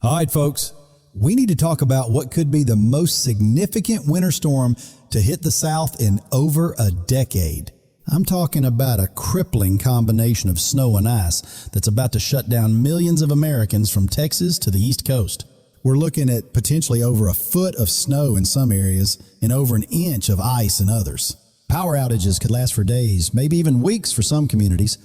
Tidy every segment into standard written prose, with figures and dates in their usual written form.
All right, folks, we need to talk about what could be the most significant winter storm to hit the South in over a decade. I'm talking about a crippling combination of snow and ice that's about to shut down millions of Americans from Texas to the East Coast. We're looking at potentially over a foot of snow in some areas and over an inch of ice in others. Power outages could last for days, maybe even weeks for some communities,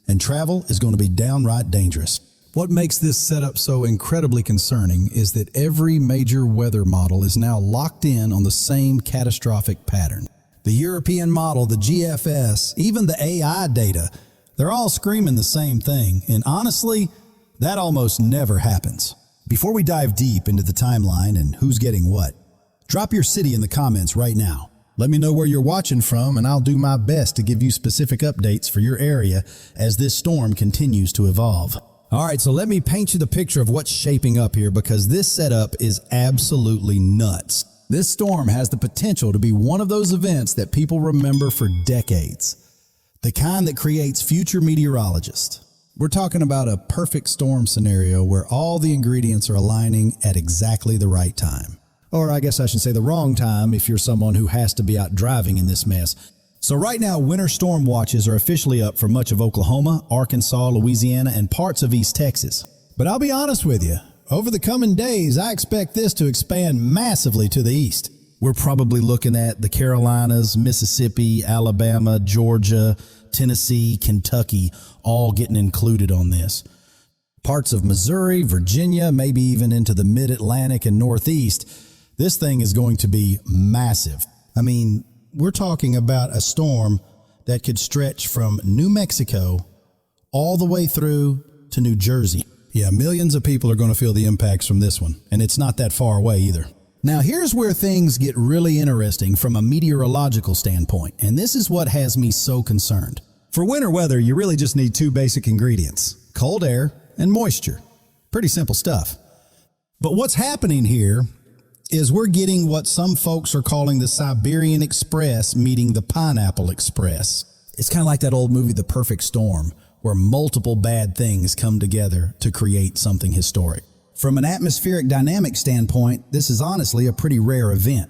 and travel is going to be downright dangerous. What makes this setup so incredibly concerning is that every major weather model is now locked in on the same catastrophic pattern. The European model, the GFS, even the AI data, they're all screaming the same thing, and honestly, that almost never happens. Before we dive deep into the timeline and who's getting what, drop your city in the comments right now. Let me know where you're watching from, and I'll do my best to give you specific updates for your area as this storm continues to evolve. All right, so let me paint you the picture of what's shaping up here, because this setup is absolutely nuts. This storm has the potential to be one of those events that people remember for decades, the kind that creates future meteorologists. We're talking about a perfect storm scenario where all the ingredients are aligning at exactly the right time. Or I guess I should say the wrong time if you're someone who has to be out driving in this mess. So right now, winter storm watches are officially up for much of Oklahoma, Arkansas, Louisiana, and parts of East Texas. But I'll be honest with you, over the coming days, I expect this to expand massively to the east. We're probably looking at the Carolinas, Mississippi, Alabama, Georgia, Tennessee, Kentucky, all getting included on this. Parts of Missouri, Virginia, maybe even into the mid-Atlantic and Northeast. This thing is going to be massive. I mean, we're talking about a storm that could stretch from New Mexico all the way through to New Jersey. Yeah, millions of people are going to feel the impacts from this one, and it's not that far away either. Now, here's where things get really interesting from a meteorological standpoint, and this is what has me so concerned. For winter weather, you really just need two basic ingredients: cold air and moisture. Pretty simple stuff. But what's happening here is we're getting what some folks are calling the Siberian Express meeting the Pineapple Express. It's kind of like that old movie, The Perfect Storm, where multiple bad things come together to create something historic. From an atmospheric dynamic standpoint, this is honestly a pretty rare event,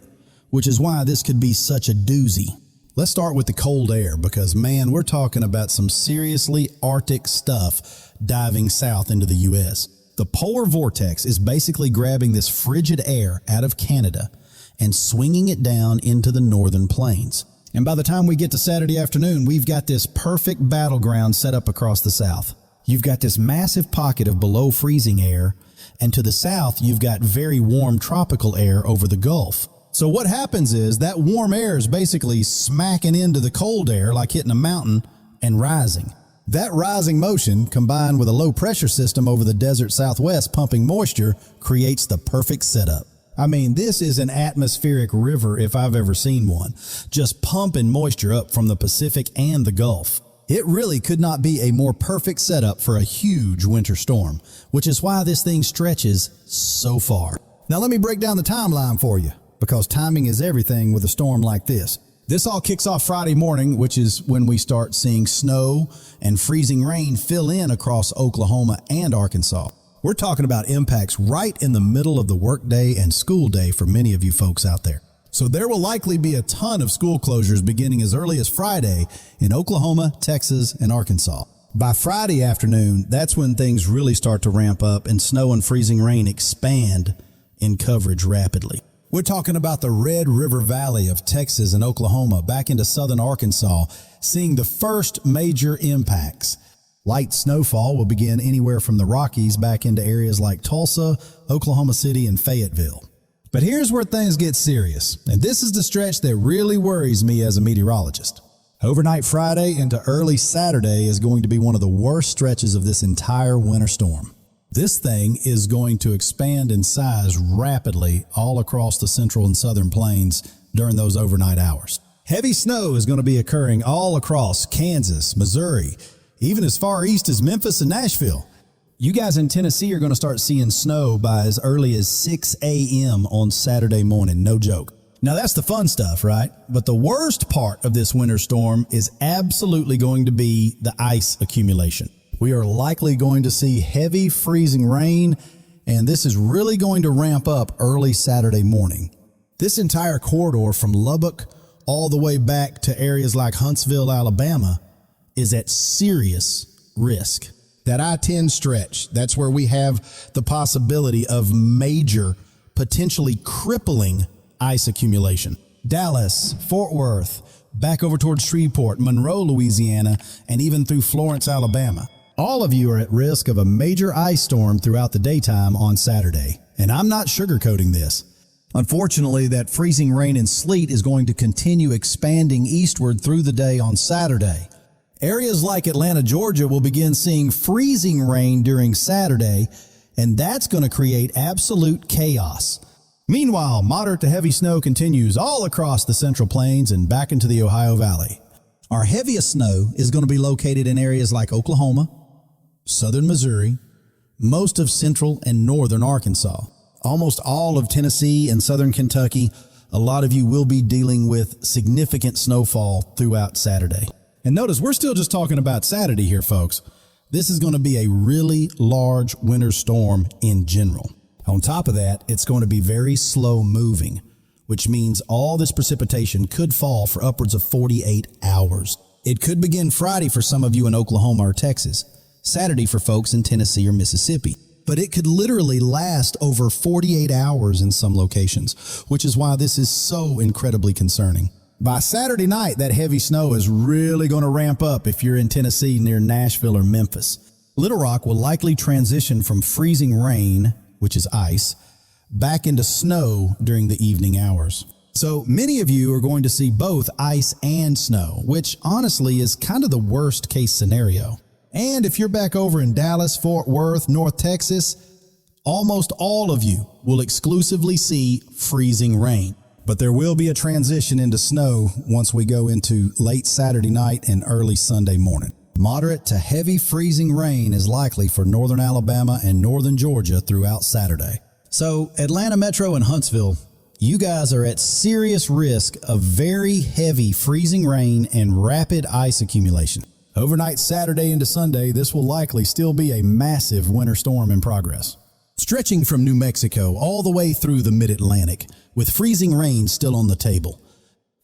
which is why this could be such a doozy. Let's start with the cold air, because man, we're talking about some seriously Arctic stuff diving south into the U.S. The polar vortex is basically grabbing this frigid air out of Canada and swinging it down into the northern plains. And by the time we get to Saturday afternoon, we've got this perfect battleground set up across the south. You've got this massive pocket of below freezing air, and to the south, you've got very warm tropical air over the Gulf. So what happens is that warm air is basically smacking into the cold air like hitting a mountain and rising. That rising motion, combined with a low pressure system over the desert southwest pumping moisture, creates the perfect setup. I mean, this is an atmospheric river if I've ever seen one, just pumping moisture up from the Pacific and the Gulf. It really could not be a more perfect setup for a huge winter storm, which is why this thing stretches so far. Now let me break down the timeline for you, because timing is everything with a storm like this. This all kicks off Friday morning, which is when we start seeing snow and freezing rain fill in across Oklahoma and Arkansas. We're talking about impacts right in the middle of the workday and school day for many of you folks out there. So there will likely be a ton of school closures beginning as early as Friday in Oklahoma, Texas, and Arkansas. By Friday afternoon, that's when things really start to ramp up and snow and freezing rain expand in coverage rapidly. We're talking about the Red River Valley of Texas and Oklahoma back into southern Arkansas, seeing the first major impacts. Light snowfall will begin anywhere from the Rockies back into areas like Tulsa, Oklahoma City, and Fayetteville. But here's where things get serious, and this is the stretch that really worries me as a meteorologist. Overnight Friday into early Saturday is going to be one of the worst stretches of this entire winter storm. This thing is going to expand in size rapidly all across the central and southern plains during those overnight hours. Heavy snow is going to be occurring all across Kansas, Missouri, even as far east as Memphis and Nashville. You guys in Tennessee are going to start seeing snow by as early as 6 a.m. on Saturday morning, no joke. Now that's the fun stuff, right? But the worst part of this winter storm is absolutely going to be the ice accumulation. We are likely going to see heavy freezing rain and this is really going to ramp up early Saturday morning. This entire corridor from Lubbock all the way back to areas like Huntsville, Alabama, is at serious risk. That I-10 stretch, that's where we have the possibility of major, potentially crippling ice accumulation. Dallas, Fort Worth, back over towards Shreveport, Monroe, Louisiana, and even through Florence, Alabama. All of you are at risk of a major ice storm throughout the daytime on Saturday, and I'm not sugarcoating this. Unfortunately, that freezing rain and sleet is going to continue expanding eastward through the day on Saturday. Areas like Atlanta, Georgia will begin seeing freezing rain during Saturday, and that's going to create absolute chaos. Meanwhile, moderate to heavy snow continues all across the Central Plains and back into the Ohio Valley. Our heaviest snow is going to be located in areas like Oklahoma, southern Missouri, most of central and northern Arkansas. Almost all of Tennessee and southern Kentucky, a lot of you will be dealing with significant snowfall throughout Saturday. And notice, we're still just talking about Saturday here, folks. This is going to be a really large winter storm in general. On top of that, it's going to be very slow moving, which means all this precipitation could fall for upwards of 48 hours. It could begin Friday for some of you in Oklahoma or Texas, Saturday for folks in Tennessee or Mississippi. But it could literally last over 48 hours in some locations, which is why this is so incredibly concerning. By Saturday night, that heavy snow is really going to ramp up if you're in Tennessee near Nashville or Memphis. Little Rock will likely transition from freezing rain, which is ice, back into snow during the evening hours. So many of you are going to see both ice and snow, which honestly is kind of the worst case scenario. And if you're back over in Dallas, Fort Worth, North Texas, almost all of you will exclusively see freezing rain. But there will be a transition into snow once we go into late Saturday night and early Sunday morning. Moderate to heavy freezing rain is likely for northern Alabama and northern Georgia throughout Saturday. So Atlanta Metro and Huntsville, you guys are at serious risk of very heavy freezing rain and rapid ice accumulation. Overnight Saturday into Sunday, this will likely still be a massive winter storm in progress. Stretching from New Mexico all the way through the mid-Atlantic, with freezing rain still on the table.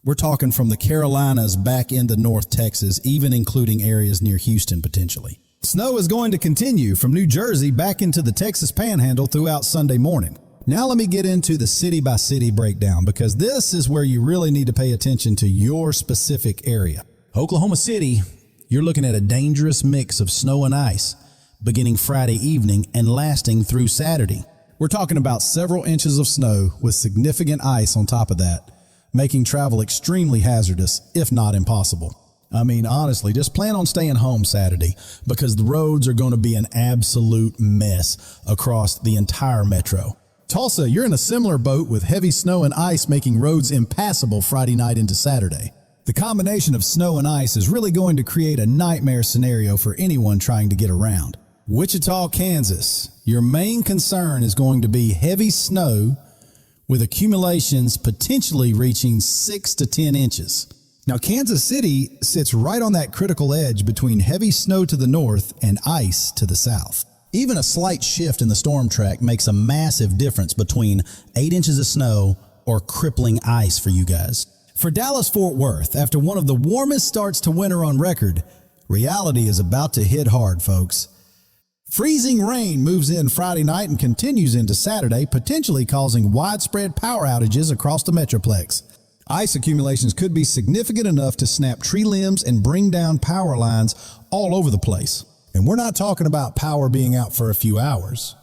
We're talking from the Carolinas back into North Texas, even including areas near Houston potentially. Snow is going to continue from New Jersey back into the Texas Panhandle throughout Sunday morning. Now let me get into the city-by-city breakdown, because this is where you really need to pay attention to your specific area. Oklahoma City, you're looking at a dangerous mix of snow and ice beginning Friday evening and lasting through Saturday. We're talking about several inches of snow with significant ice on top of that, making travel extremely hazardous, if not impossible. I mean, honestly, just plan on staying home Saturday because the roads are going to be an absolute mess across the entire metro. Tulsa, you're in a similar boat with heavy snow and ice making roads impassable Friday night into Saturday. The combination of snow and ice is really going to create a nightmare scenario for anyone trying to get around. Wichita, Kansas, your main concern is going to be heavy snow with accumulations potentially reaching 6 to 10 inches. Now, Kansas City sits right on that critical edge between heavy snow to the north and ice to the south. Even a slight shift in the storm track makes a massive difference between 8 inches of snow or crippling ice for you guys. For Dallas-Fort Worth, after one of the warmest starts to winter on record, reality is about to hit hard, folks. Freezing rain moves in Friday night and continues into Saturday, potentially causing widespread power outages across the Metroplex. Ice accumulations could be significant enough to snap tree limbs and bring down power lines all over the place. And we're not talking about power being out for a few hours.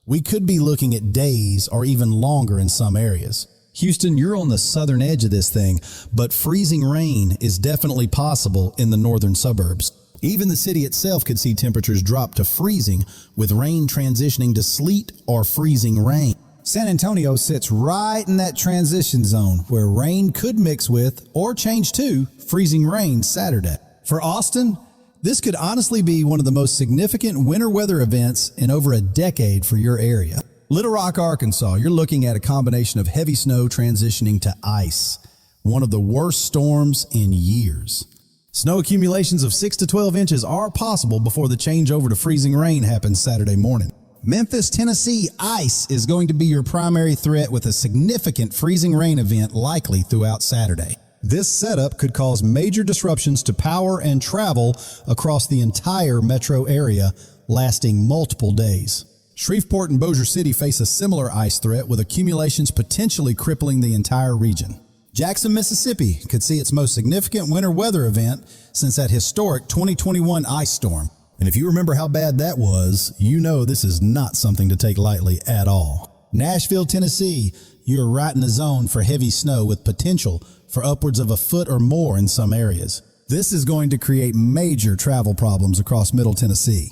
We could be looking at days or even longer in some areas. Houston, you're on the southern edge of this thing, but freezing rain is definitely possible in the northern suburbs. Even the city itself could see temperatures drop to freezing, with rain transitioning to sleet or freezing rain. San Antonio sits right in that transition zone where rain could mix with or change to freezing rain Saturday. For Austin, this could honestly be one of the most significant winter weather events in over a decade for your area. Little Rock, Arkansas, you're looking at a combination of heavy snow transitioning to ice, one of the worst storms in years. Snow accumulations of 6 to 12 inches are possible before the changeover to freezing rain happens Saturday morning. Memphis, Tennessee, ice is going to be your primary threat with a significant freezing rain event likely throughout Saturday. This setup could cause major disruptions to power and travel across the entire metro area, lasting multiple days. Shreveport and Bossier City face a similar ice threat with accumulations potentially crippling the entire region. Jackson, Mississippi could see its most significant winter weather event since that historic 2021 ice storm. And if you remember how bad that was, you know this is not something to take lightly at all. Nashville, Tennessee, you're right in the zone for heavy snow with potential for upwards of a foot or more in some areas. This is going to create major travel problems across Middle Tennessee,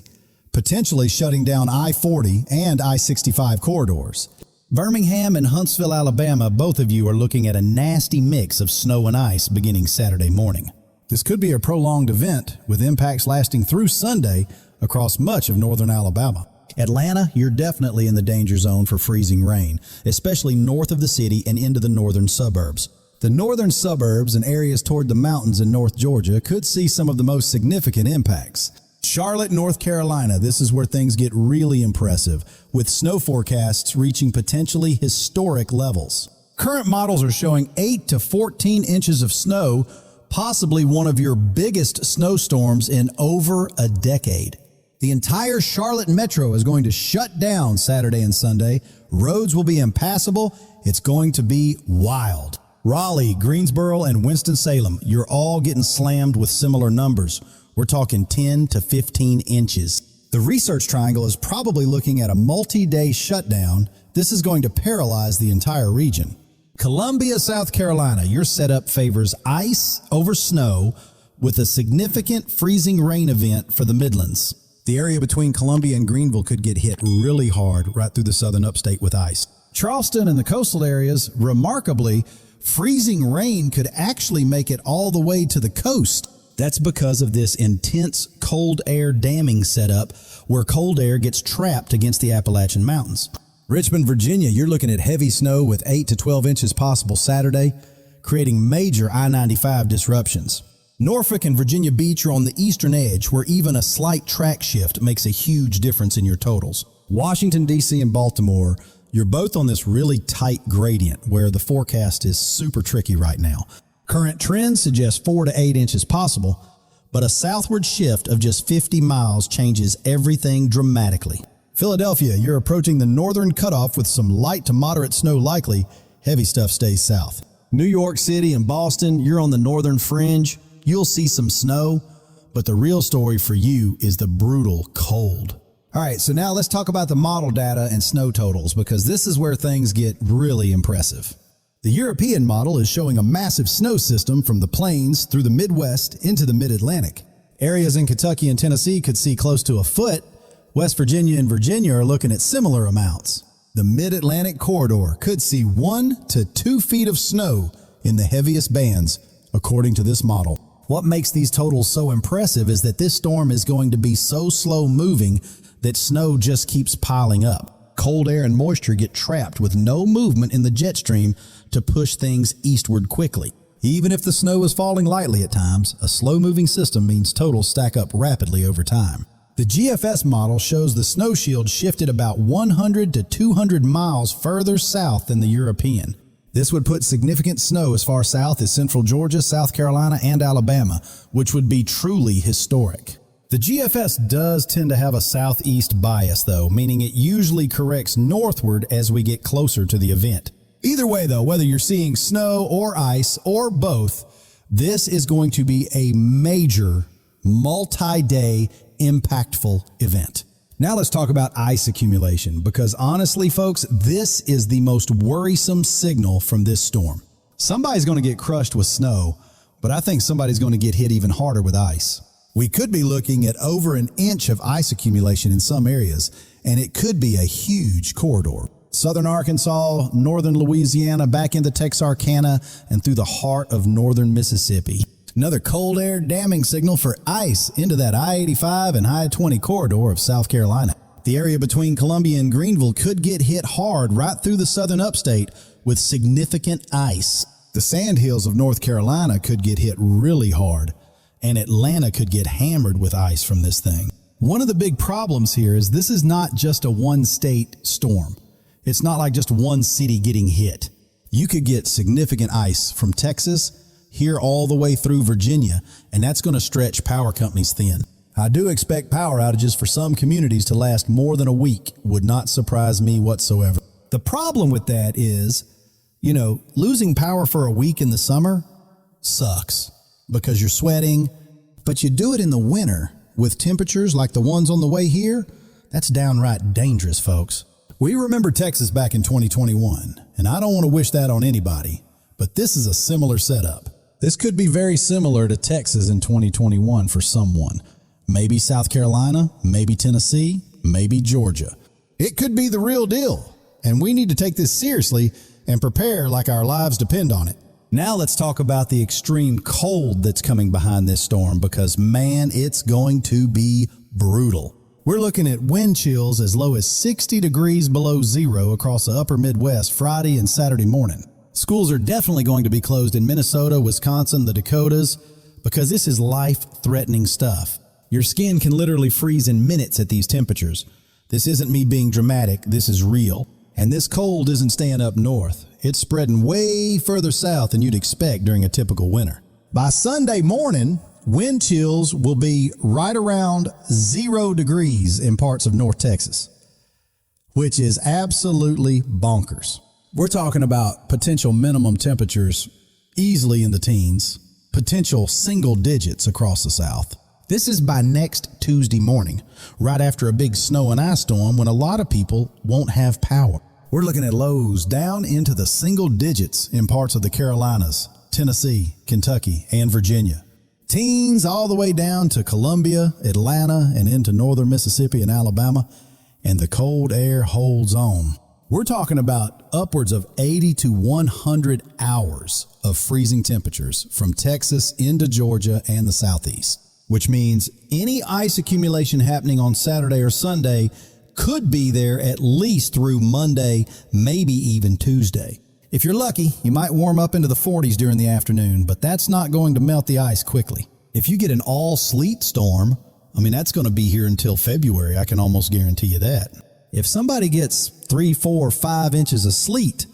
potentially shutting down I-40 and I-65 corridors. Birmingham and Huntsville, Alabama, both of you are looking at a nasty mix of snow and ice beginning Saturday morning. This could be a prolonged event with impacts lasting through Sunday across much of northern Alabama. Atlanta, you're definitely in the danger zone for freezing rain, especially north of the city and into the northern suburbs. The northern suburbs and areas toward the mountains in North Georgia could see some of the most significant impacts. Charlotte, North Carolina, this is where things get really impressive, with snow forecasts reaching potentially historic levels. Current models are showing 8 to 14 inches of snow, possibly one of your biggest snowstorms in over a decade. The entire Charlotte metro is going to shut down Saturday and Sunday. Roads will be impassable. It's going to be wild. Raleigh, Greensboro, and Winston-Salem, you're all getting slammed with similar numbers. We're talking 10 to 15 inches. The Research Triangle is probably looking at a multi-day shutdown. This is going to paralyze the entire region. Columbia, South Carolina, your setup favors ice over snow with a significant freezing rain event for the Midlands. The area between Columbia and Greenville could get hit really hard right through the southern upstate with ice. Charleston and the coastal areas, remarkably, freezing rain could actually make it all the way to the coast. That's because of this intense cold air damming setup where cold air gets trapped against the Appalachian Mountains. Richmond, Virginia, you're looking at heavy snow with 8 to 12 inches possible Saturday, creating major I-95 disruptions. Norfolk and Virginia Beach are on the eastern edge where even a slight track shift makes a huge difference in your totals. Washington, D.C. and Baltimore, you're both on this really tight gradient where the forecast is super tricky right now. Current trends suggest 4 to 8 inches possible, but a southward shift of just 50 miles changes everything dramatically. Philadelphia, you're approaching the northern cutoff with some light to moderate snow likely. Heavy stuff stays south. New York City and Boston, you're on the northern fringe. You'll see some snow, but the real story for you is the brutal cold. All right, so now let's talk about the model data and snow totals because this is where things get really impressive. The European model is showing a massive snow system from the plains through the Midwest into the Mid-Atlantic. Areas in Kentucky and Tennessee could see close to a foot. West Virginia and Virginia are looking at similar amounts. The Mid-Atlantic corridor could see 1 to 2 feet of snow in the heaviest bands, according to this model. What makes these totals so impressive is that this storm is going to be so slow moving that snow just keeps piling up. Cold air and moisture get trapped with no movement in the jet stream to push things eastward quickly. Even if the snow is falling lightly at times, a slow-moving system means totals stack up rapidly over time. The GFS model shows the snow shield shifted about 100 to 200 miles further south than the European. This would put significant snow as far south as central Georgia, South Carolina, and Alabama, which would be truly historic. The GFS does tend to have a southeast bias, though, meaning it usually corrects northward as we get closer to the event. Either way, though, whether you're seeing snow or ice or both, this is going to be a major, multi-day, impactful event. Now let's talk about ice accumulation, because honestly, folks, this is the most worrisome signal from this storm. Somebody's going to get crushed with snow, but I think somebody's going to get hit even harder with ice. We could be looking at over an inch of ice accumulation in some areas, and it could be a huge corridor. Southern Arkansas, northern Louisiana, back into Texarkana, and through the heart of northern Mississippi. Another cold air damming signal for ice into that I-85 and I-20 corridor of South Carolina. The area between Columbia and Greenville could get hit hard right through the southern upstate with significant ice. The sandhills of North Carolina could get hit really hard, and Atlanta could get hammered with ice from this thing. One of the big problems here is this is not just a one-state storm. It's not like just one city getting hit. You could get significant ice from Texas here all the way through Virginia, and that's going to stretch power companies thin. I do expect power outages for some communities to last more than a week. Would not surprise me whatsoever. The problem with that is, losing power for a week in the summer sucks because you're sweating, but you do it in the winter with temperatures like the ones on the way here. That's downright dangerous, folks. We remember Texas back in 2021, and I don't want to wish that on anybody, but this is a similar setup. This could be very similar to Texas in 2021 for someone. Maybe South Carolina, maybe Tennessee, maybe Georgia. It could be the real deal, and we need to take this seriously and prepare like our lives depend on it. Now let's talk about the extreme cold that's coming behind this storm because, man, it's going to be brutal. We're looking at wind chills as low as 60 degrees below zero across the upper Midwest Friday and Saturday morning. Schools are definitely going to be closed in Minnesota, Wisconsin, the Dakotas, because this is life-threatening stuff. Your skin can literally freeze in minutes at these temperatures. This isn't me being dramatic, this is real. And this cold isn't staying up north. It's spreading way further south than you'd expect during a typical winter. By Sunday morning, wind chills will be right around 0 degrees in parts of North Texas, which is absolutely bonkers. We're talking about potential minimum temperatures easily in the teens, potential single digits across the South. This is by next Tuesday morning, right after a big snow and ice storm when a lot of people won't have power. We're looking at lows down into the single digits in parts of the Carolinas, Tennessee, Kentucky, and Virginia. Teens all the way down to Columbia, Atlanta, and into northern Mississippi and Alabama, and the cold air holds on. We're talking about upwards of 80 to 100 hours of freezing temperatures from Texas into Georgia and the Southeast, which means any ice accumulation happening on Saturday or Sunday could be there at least through Monday, maybe even Tuesday. If you're lucky, you might warm up into the 40s during the afternoon, but that's not going to melt the ice quickly. If you get an all-sleet storm, that's going to be here until February. I can almost guarantee you that. If somebody gets 3, 4, 5 inches of sleet,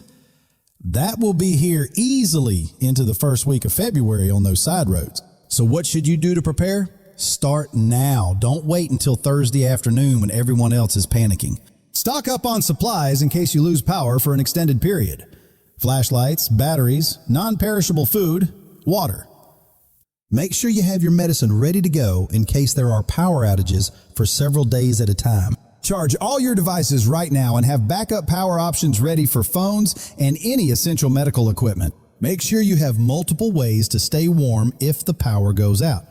that will be here easily into the first week of February on those side roads. So what should you do to prepare? Start now. Don't wait until Thursday afternoon when everyone else is panicking. Stock up on supplies in case you lose power for an extended period. Flashlights, batteries, non-perishable food, water. Make sure you have your medicine ready to go in case there are power outages for several days at a time. Charge all your devices right now and have backup power options ready for phones and any essential medical equipment. Make sure you have multiple ways to stay warm if the power goes out.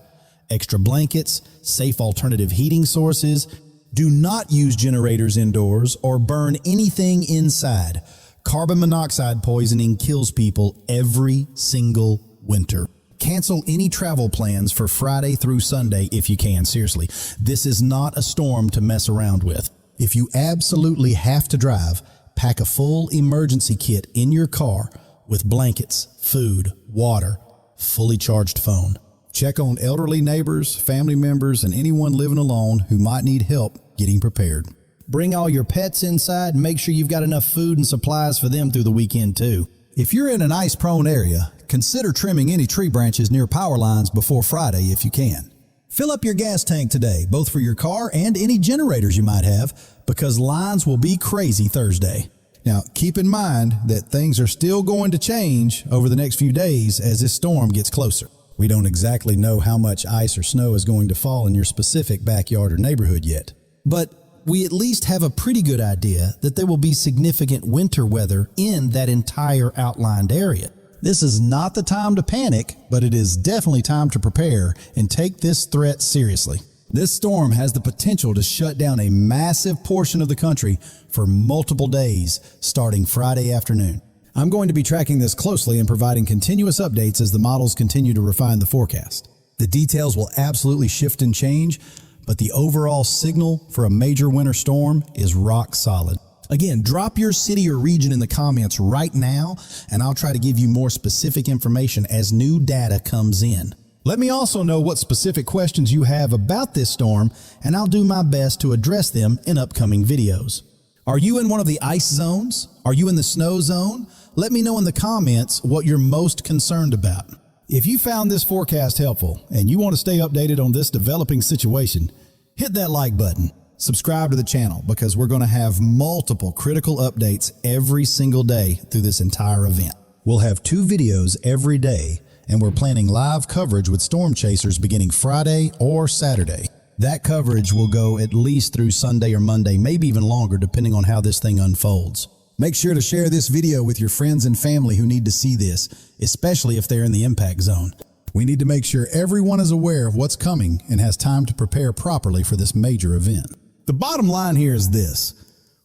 Extra blankets, safe alternative heating sources. Do not use generators indoors or burn anything inside. Carbon monoxide poisoning kills people every single winter. Cancel any travel plans for Friday through Sunday if you can. Seriously, this is not a storm to mess around with. If you absolutely have to drive, pack a full emergency kit in your car with blankets, food, water, fully charged phone. Check on elderly neighbors, family members, and anyone living alone who might need help getting prepared. Bring all your pets inside and make sure you've got enough food and supplies for them through the weekend too. If you're in an ice-prone area, consider trimming any tree branches near power lines before Friday if you can. Fill up your gas tank today, both for your car and any generators you might have, because lines will be crazy Thursday. Now, keep in mind that things are still going to change over the next few days as this storm gets closer. We don't exactly know how much ice or snow is going to fall in your specific backyard or neighborhood yet, but we at least have a pretty good idea that there will be significant winter weather in that entire outlined area. This is not the time to panic, but it is definitely time to prepare and take this threat seriously. This storm has the potential to shut down a massive portion of the country for multiple days starting Friday afternoon. I'm going to be tracking this closely and providing continuous updates as the models continue to refine the forecast. The details will absolutely shift and change, but the overall signal for a major winter storm is rock solid. Again, drop your city or region in the comments right now, and I'll try to give you more specific information as new data comes in. Let me also know what specific questions you have about this storm, and I'll do my best to address them in upcoming videos. Are you in one of the ice zones? Are you in the snow zone? Let me know in the comments what you're most concerned about. If you found this forecast helpful and you want to stay updated on this developing situation, hit that like button. Subscribe to the channel because we're going to have multiple critical updates every single day through this entire event. We'll have 2 videos every day, and we're planning live coverage with storm chasers beginning Friday or Saturday. That coverage will go at least through Sunday or Monday, maybe even longer, depending on how this thing unfolds. Make sure to share this video with your friends and family who need to see this, especially if they're in the impact zone. We need to make sure everyone is aware of what's coming and has time to prepare properly for this major event. The bottom line here is this.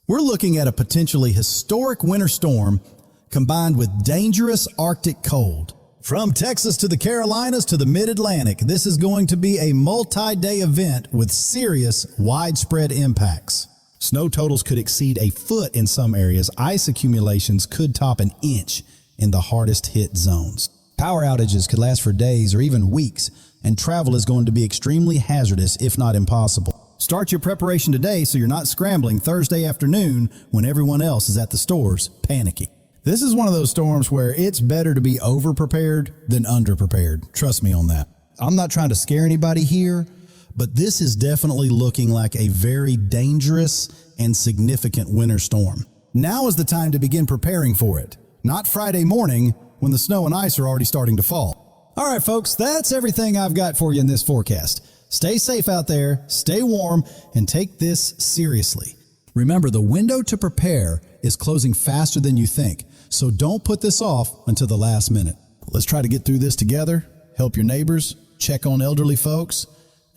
We're looking at a potentially historic winter storm combined with dangerous Arctic cold. From Texas to the Carolinas to the Mid-Atlantic, this is going to be a multi-day event with serious, widespread impacts. Snow totals could exceed a foot in some areas. Ice accumulations could top an inch in the hardest hit zones. Power outages could last for days or even weeks, and travel is going to be extremely hazardous, if not impossible. Start your preparation today so you're not scrambling Thursday afternoon when everyone else is at the stores panicking. This is one of those storms where it's better to be over-prepared than under-prepared. Trust me on that. I'm not trying to scare anybody here, but this is definitely looking like a very dangerous and significant winter storm. Now is the time to begin preparing for it, not Friday morning when the snow and ice are already starting to fall. All right, folks, that's everything I've got for you in this forecast. Stay safe out there, stay warm, and take this seriously. Remember, the window to prepare is closing faster than you think, so don't put this off until the last minute. Let's try to get through this together, help your neighbors, check on elderly folks,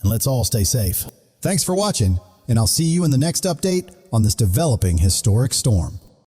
and let's all stay safe. Thanks for watching, and I'll see you in the next update on this developing historic storm.